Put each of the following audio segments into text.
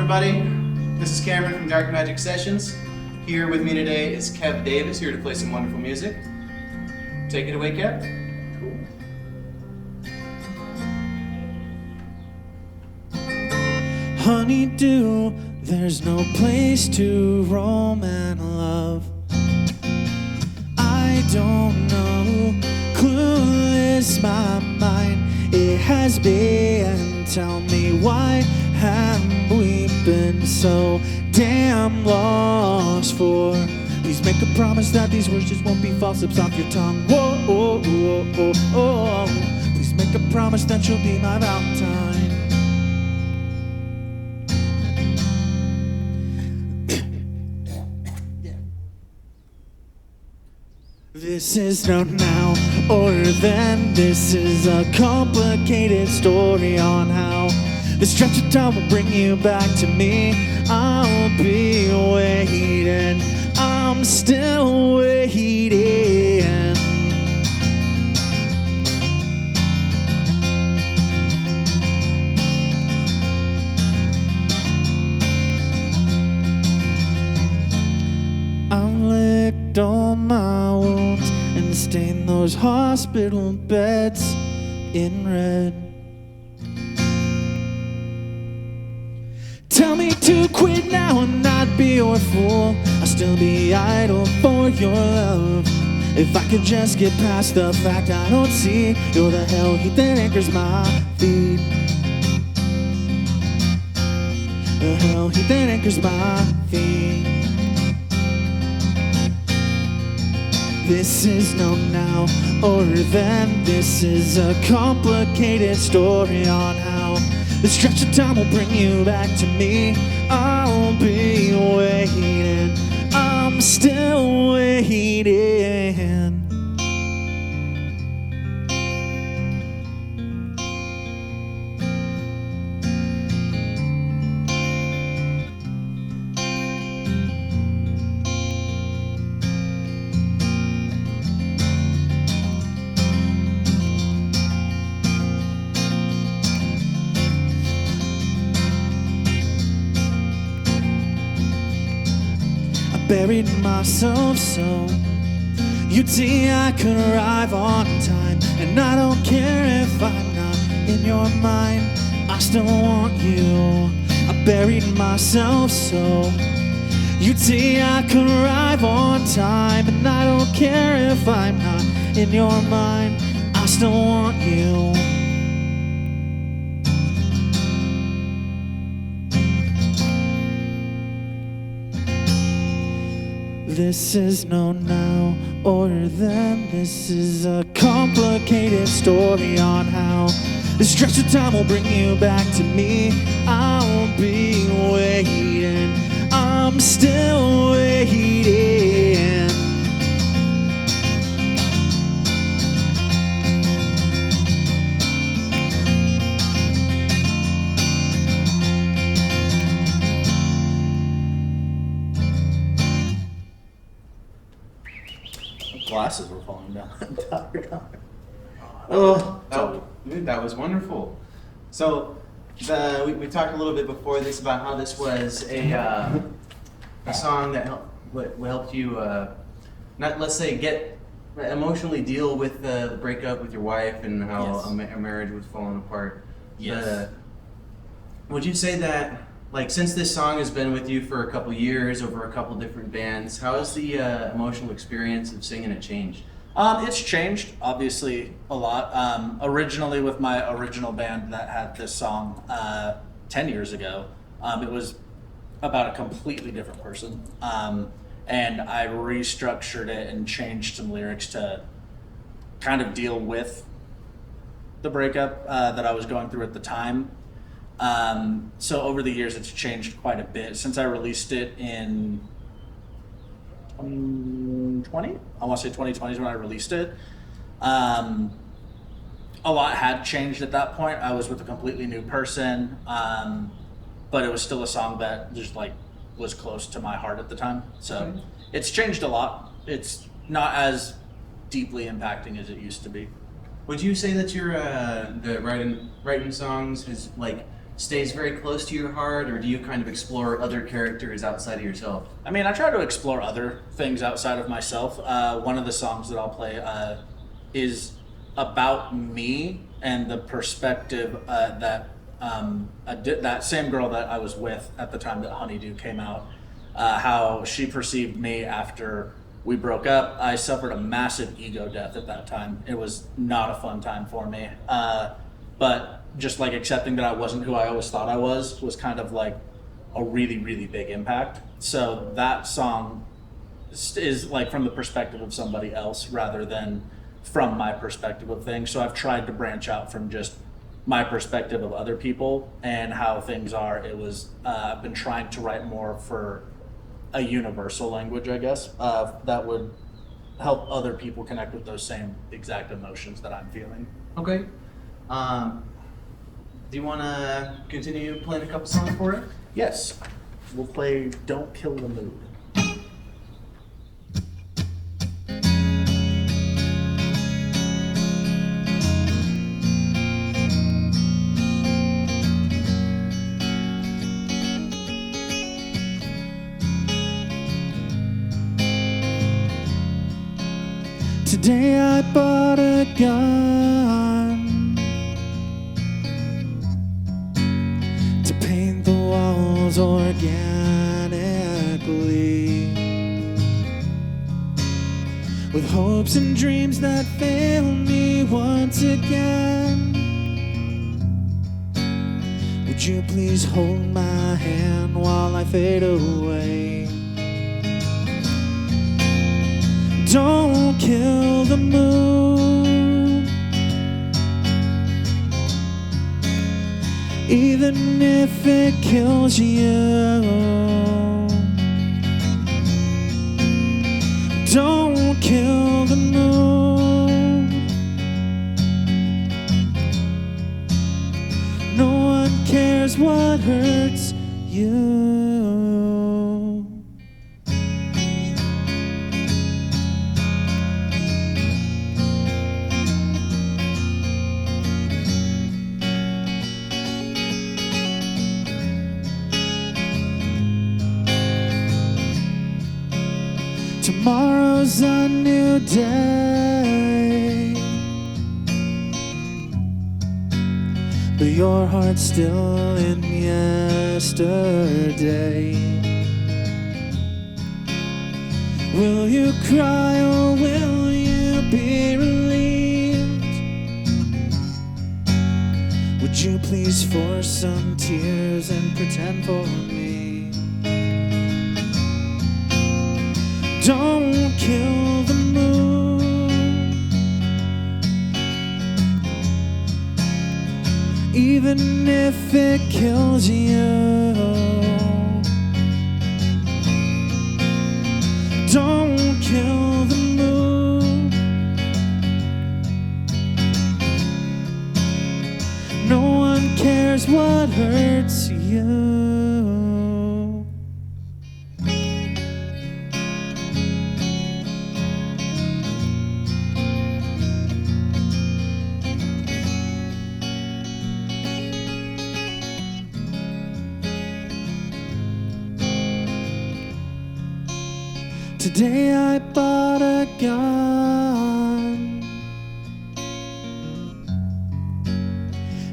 everybody. This is Cameron from Dark Magic Sessions. Here with me today is Kev Davis, here to play some wonderful music. Take it away, Kev. Cool. Honeydew, there's no place to roam and love. I don't know, clueless my mind, it has been. Tell me, why have we been so damn lost for? Please make a promise that these words just won't be false lips off your tongue. Whoa, oh, oh, oh, oh. Please make a promise that you'll be my Valentine. This is no now or then. This is a complicated story on how the stretch of time will bring you back to me. I'll be waiting, I'm still waiting. I've licked all my wounds and stained those hospital beds in red. Tell me to quit now and not be your fool. I'll still be idle for your love. If I could just get past the fact I don't see you're the hell heat that anchors my feet. The hell heat that anchors my feet. This is no now or then. This is a complicated story on how the stretch of time will bring you back to me. I'll be waiting, I'm still waiting. Buried myself so you'd see I could arrive on time. And I don't care if I'm not in your mind, I still want you. I buried myself so you'd see I could arrive on time. And I don't care if I'm not in your mind, I still want you. This is no now or then. This is a complicated story on how the stretch of time will bring you back to me. I'll be waiting, I'm still waiting. Glasses were falling down. That was wonderful. So, we talked a little bit before this about how this was a song that helped you, let's say, get emotionally deal with the breakup with your wife and how Yes. a marriage was falling apart. Yes. Would you say that, like, since this song has been with you for a couple years over a couple different bands, how has the emotional experience of singing it changed? It's changed, obviously, a lot. Originally, with my original band that had this song 10 years ago, it was about a completely different person. And I restructured it and changed some lyrics to kind of deal with the breakup that I was going through at the time. So over the years, it's changed quite a bit. Since I released it in 2020, I want to say 2020 is when I released it. A lot had changed at that point. I was with a completely new person, but it was still a song that just like was close to my heart at the time. So it's changed a lot. It's not as deeply impacting as it used to be. Would you say that your the writing songs is like stays very close to your heart, or do you kind of explore other characters outside of yourself? I mean, I try to explore other things outside of myself. One of the songs that I'll play is about me and the perspective that that same girl that I was with at the time that Honeydew came out, how she perceived me after we broke up. I suffered a massive ego death at that time. It was not a fun time for me. But just like accepting that I wasn't who I always thought I was kind of like a really, really big impact. So that song is like from the perspective of somebody else rather than from my perspective of things. So I've tried to branch out from just my perspective of other people and how things are. I've been trying to write more for a universal language, I guess, that would help other people connect with those same exact emotions that I'm feeling. Okay. Do you want to continue playing a couple songs for it? Yes, we'll play Don't Kill the Mood. Today I bought a gun to paint the walls organically, with hopes and dreams that fail me once again. Would you please hold my hand while I fade away? Don't kill the moon, even if it kills you. Don't kill the moon. No one cares what hurts you. Tomorrow's a new day, but your heart's still in yesterday. Will you cry or will you be relieved? Would you please force some tears and pretend for me? Don't kill the moon, even if it kills you. Don't kill the moon. No one cares what hurts you. Today I bought a gun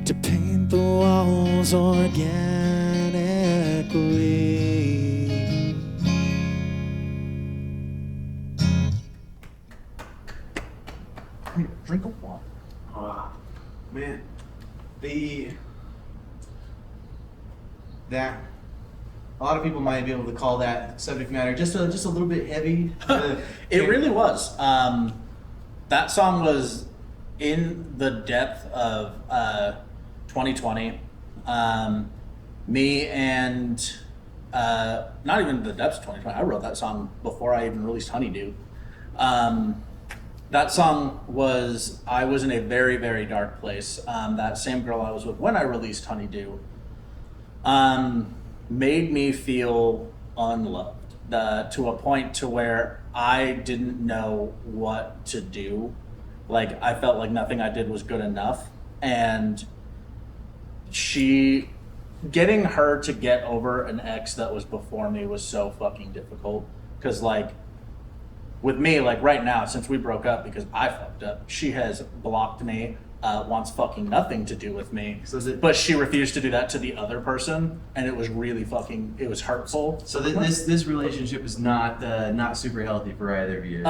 to paint the walls organically. Drink of water. Man, that a lot of people might be able to call that subject matter just a little bit heavy. It really was. That song was in the depth of 2020. Me and not even the depths of 2020. I wrote that song before I even released Honeydew. That song I was in a very, very dark place. That same girl I was with when I released Honeydew made me feel unloved to a point to where I didn't know what to do. Like, I felt like nothing I did was good enough. And she getting her to get over an ex that was before me was so fucking difficult. Because, like, with me, like, right now, since we broke up because I fucked up, she has blocked me, wants fucking nothing to do with me. But she refused to do that to the other person, and it was really fucking, it was hurtful. So this relationship is not super healthy for either of you.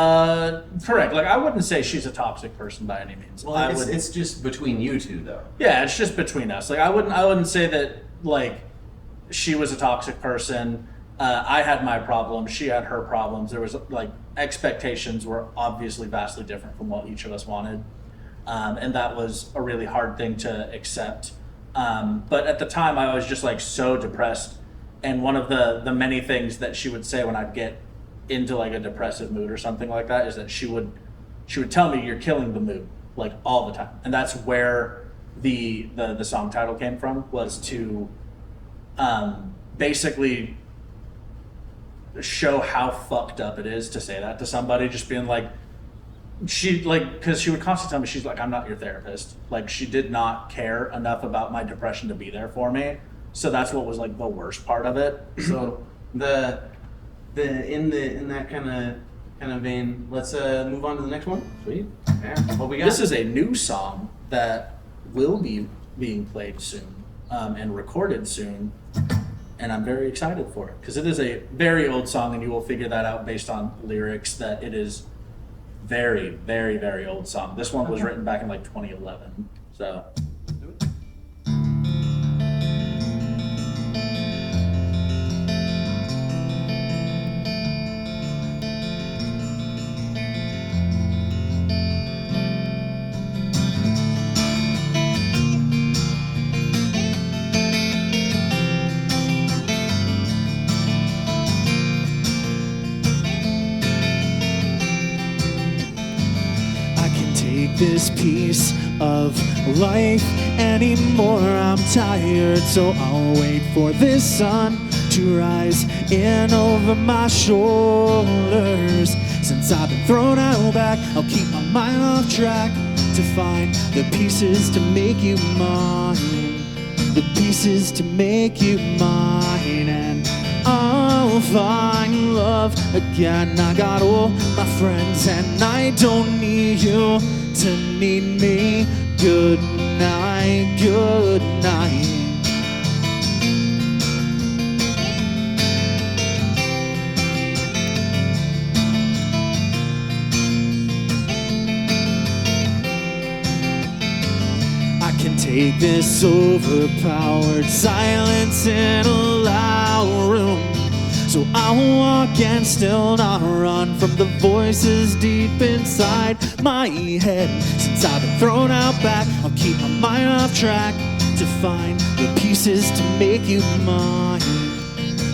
Correct. Like, I wouldn't say she's a toxic person by any means. Well, it's just between you two, though. Yeah, it's just between us. Like, I wouldn't say that, like, she was a toxic person. I had my problems. She had her problems. There was, like, expectations were obviously vastly different from what each of us wanted. And that was a really hard thing to accept. But at the time, I was just, like, so depressed. And one of the many things that she would say when I'd get into, like, a depressive mood or something like that is that she would tell me, "You're killing the mood," like, all the time. And that's where the song title came from, was to basically show how fucked up it is to say that to somebody. Just being like, because she would constantly tell me, she's like, "I'm not your therapist." Like, she did not care enough about my depression to be there for me. So that's what was, like, the worst part of it. So in that kind of vein, let's move on to the next one. Sweet. Yeah. What we got? This is a new song that will be being played soon and recorded soon. And I'm very excited for it because it is a very old song, and you will figure that out based on lyrics that it is very, very, very old song. This one was written back in, like, 2011. So. This piece of life anymore. I'm tired, so I'll wait for this sun to rise in over my shoulders. Since I've been thrown out back, I'll keep my mind off track to find the pieces to make you mine. The pieces to make you mine, and I'll find love again. I got all my friends, and I don't need you to need me. Good night, good night. I can take this overpowered silence in a loud room. So I'll walk and still not run from the voices deep inside my head. Since I've been thrown out back, I'll keep my mind off track to find the pieces to make you mine.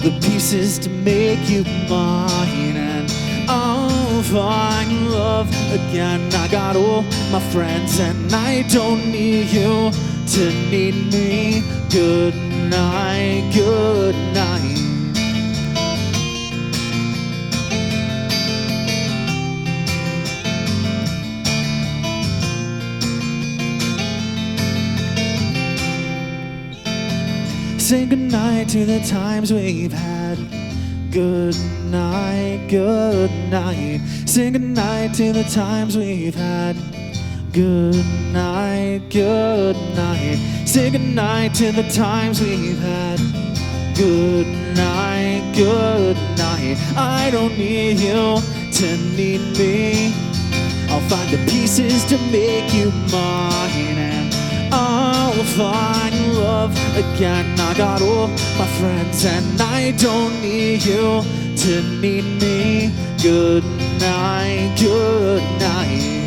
The pieces to make you mine, and I'll find love again. I got all my friends, and I don't need you to need me. Good night, good night. Say goodnight to the times we've had. Good night, good night. Say goodnight to the times we've had. Good night, good night. Say goodnight to the times we've had. Good night, good night. I don't need you to need me. I'll find the pieces to make you mine, and I'll find love again. I got all my friends, and I don't need you to need me. Good night, good night.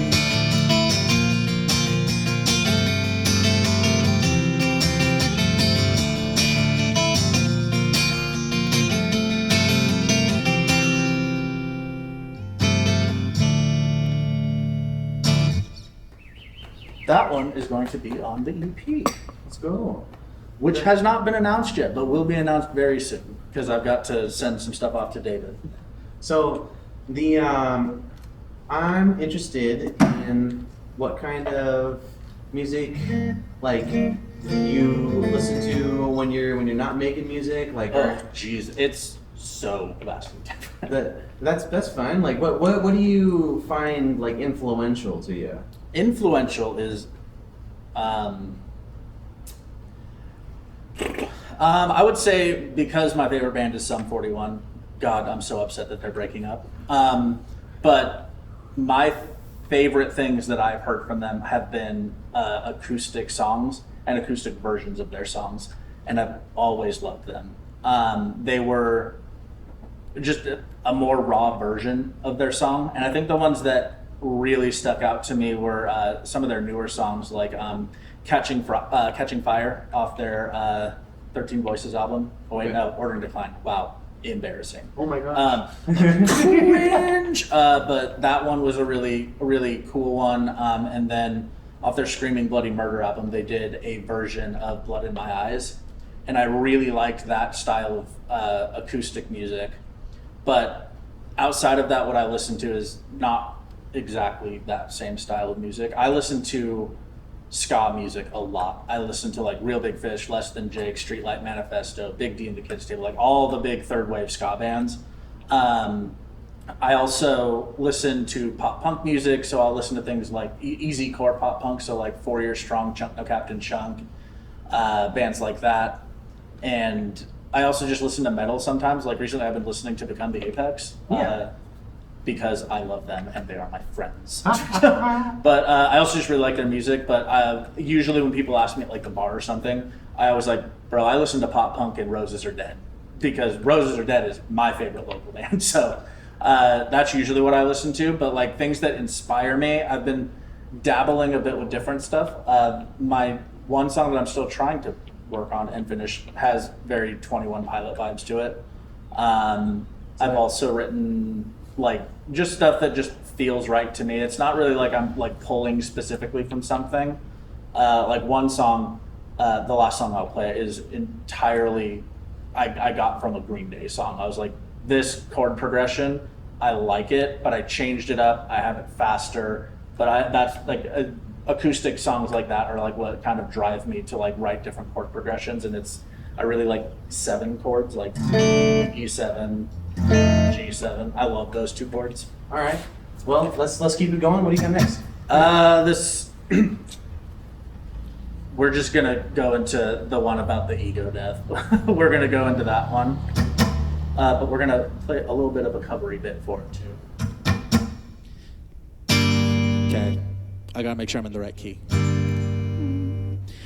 That one is going to be on the EP. Let's go. Which has not been announced yet, but will be announced very soon because I've got to send some stuff off to David. So I'm interested in what kind of music like you listen to when you're not making music? Like, Oh, jeez, it's so vastly different. that's fine. Like, what do you find like influential to you? Influential is, I would say because my favorite band is Sum 41. God, I'm so upset that they're breaking up. But my favorite things that I've heard from them have been acoustic songs and acoustic versions of their songs, and I've always loved them. They were just a more raw version of their song, and I think the ones that really stuck out to me were some of their newer songs, like Catching Fire off their 13 Voices album. Oh wait, no, Order and Decline. Wow, embarrassing. Oh my gosh. Cringe. But that one was a really cool one. And then off their Screaming Bloody Murder album, they did a version of Blood in My Eyes, and I really liked that style of acoustic music. But outside of that, what I listen to is not exactly that same style of music. I listen to ska music a lot. I listen to like Real Big Fish, Less Than Jake, Streetlight Manifesto, Big D and the Kids Table, like all the big third wave ska bands. I also listen to pop punk music, so I'll listen to things like easy core pop punk, so like 4 Year Strong, Chunk No Captain Chunk, bands like that. And I also just listen to metal sometimes. Like recently I've been listening to Become the Apex. Because I love them and they are my friends. But I also just really like their music. But usually when people ask me at like the bar or something, I always like, bro, I listen to pop punk and Roses Are Dead, because Roses Are Dead is my favorite local band. So that's usually what I listen to. But like things that inspire me, I've been dabbling a bit with different stuff. My one song that I'm still trying to work on and finish has very 21 Pilot vibes to it. I've also written like just stuff that just feels right to me. It's not really like I'm like pulling specifically from something. Like one song, the last song I'll play is entirely I got from a Green Day song. I was like, this chord progression, I like it, but I changed it up. I have it faster. But that's like acoustic songs like that are like what kind of drive me to like write different chord progressions. And I really like 7 chords, like E7, G7. I love those 2 chords. All right. Well, let's keep it going. What do you got next? This we're just gonna go into the one about the ego death. We're gonna go into that one, but we're gonna play a little bit of a covery bit for it too. Okay, I gotta make sure I'm in the right key.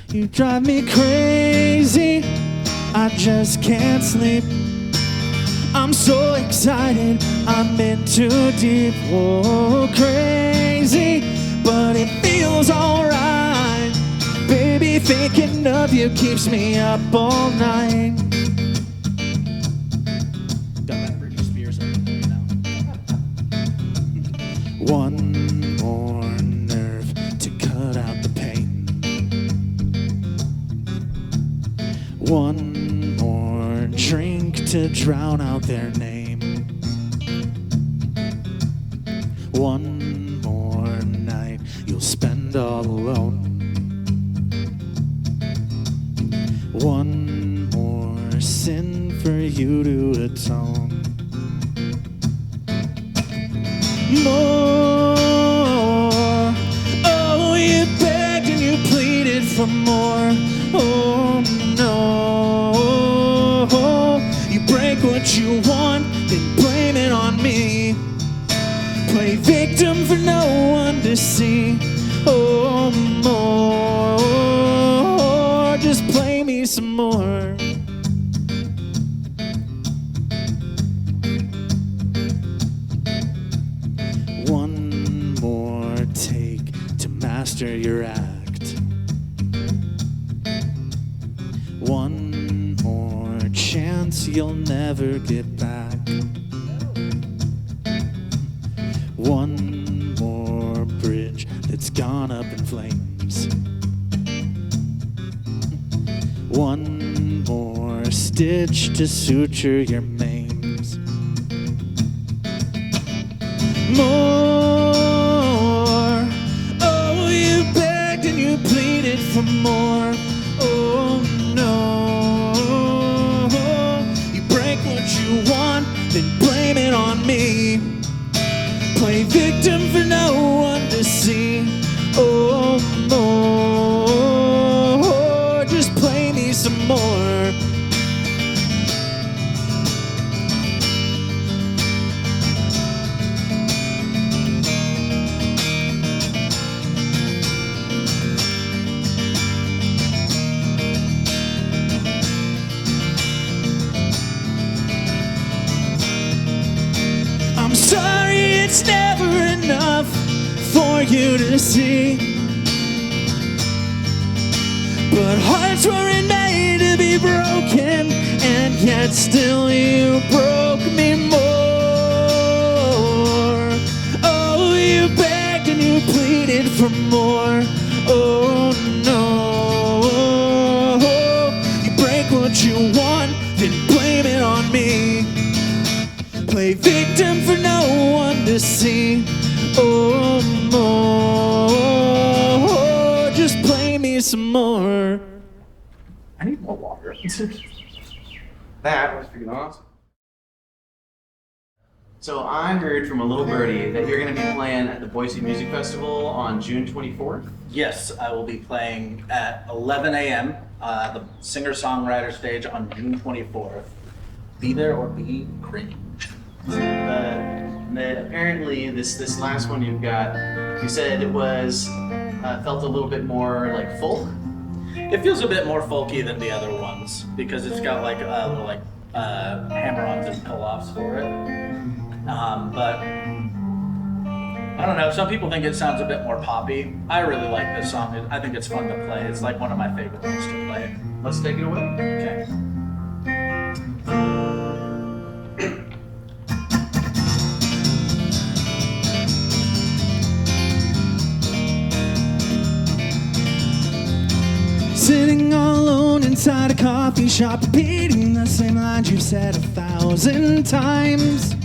You drive me crazy, I just can't sleep. I'm so excited, I'm in too deep. Whoa, crazy, but it feels alright. Baby, thinking of you keeps me up all night. Got that Britney Spears now. One more nerve to cut out the pain. One more drink to drown out their name. One more night you'll spend all alone. One more sin for you to atone. More. Oh, you begged and you pleaded for more. Oh no. You break what you want, then blame it on me. Play victim for no one to see. Oh, more. Just play me some more. One more take to master your act. One more chance you'll never get back. One more bridge that's gone up in flames. One more stitch to suture your maims. More. Oh, you begged and you pleaded. pleaded for more. Oh no, you break what you want, then blame it on me. Play victim for no one to see. Oh no, just play me some more. I'm sorry, it's never enough for you to see. But hearts weren't made to be broken, and yet still you broke me more. Oh, you begged and you pleaded for more. Oh no, you break what you want, then blame it on me. Play victim for no one to see. Oh, more. Just play me some more. I need more water. That was freaking awesome. So I heard from a little birdie that you're going to be playing at the Boise Music Festival on June 24th. Yes, I will be playing at 11 a.m. The singer-songwriter stage on June 24th. Be there or be cringe. Apparently, this last one you've got, you said it was felt a little bit more like folk. It feels a bit more folky than the other ones because it's got like little hammer-ons and pull-offs for it. But I don't know. Some people think it sounds a bit more poppy. I really like this song. I think it's fun to play. It's like one of my favorite ones to play. Let's take it away. Okay. Sitting all alone inside a coffee shop, repeating the same lines you've said 1,000 times.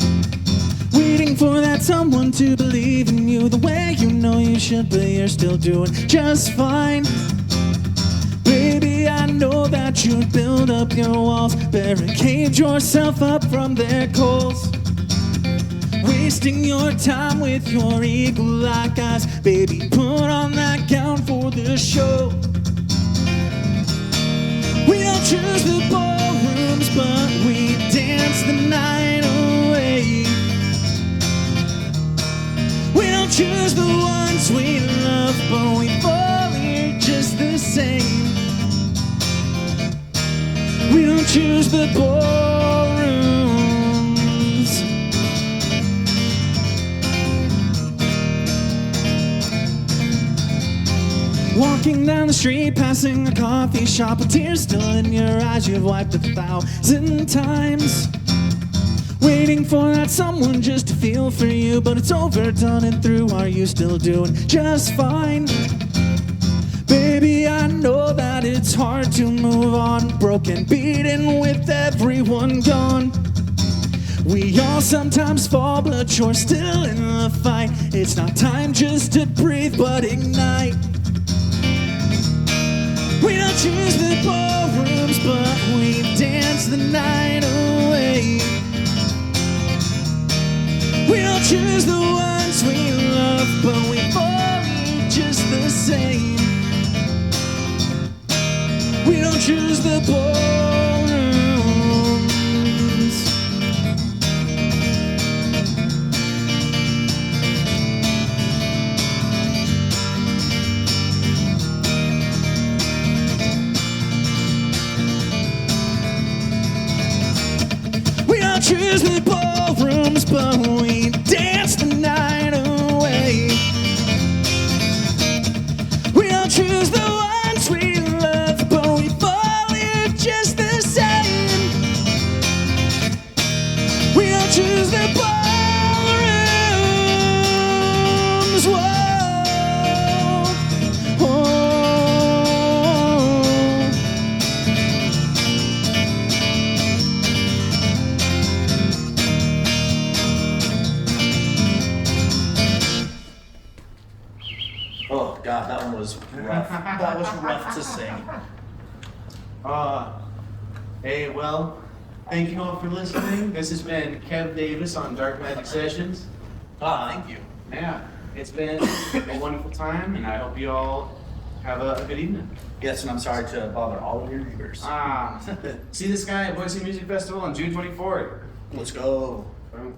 Waiting for that someone to believe in you the way you know you should, but you're still doing just fine. Baby, I know that you build up your walls, barricade yourself up from their calls. Wasting your time with your eagle-like eyes. Baby, put on that gown for the show. We don't choose the ballrooms, but we dance the night away. We don't choose the ones we love, but we fall here just the same. We don't choose the ballrooms. Walking down the street, passing a coffee shop, with tears still in your eyes, you've wiped 1,000 times. Waiting for that someone just to feel for you, but it's overdone and through. Are you still doing just fine? Baby, I know that it's hard to move on, broken, beaten with everyone gone. We all sometimes fall, but you're still in the fight. It's not time just to breathe, but ignite. We don't choose the ballrooms, but we dance the night away. We don't choose the ones we love, but we fall here just the same. We don't choose the ballrooms. We don't choose the ballrooms, but we dance the night away. We don't choose the ones we love, but we fall here just the same. We don't choose the ballrooms. Whoa, whoa. was rough. That was rough to sing. Hey, well, thank you all for listening. This has been Kev Davis on Dark Magic Sessions. Thank you. Yeah, it's been a wonderful time, and I hope you all have a good evening. Yes, and I'm sorry to bother all of your neighbors. See this guy at Boise Music Festival on June 24th. Let's go. Boom.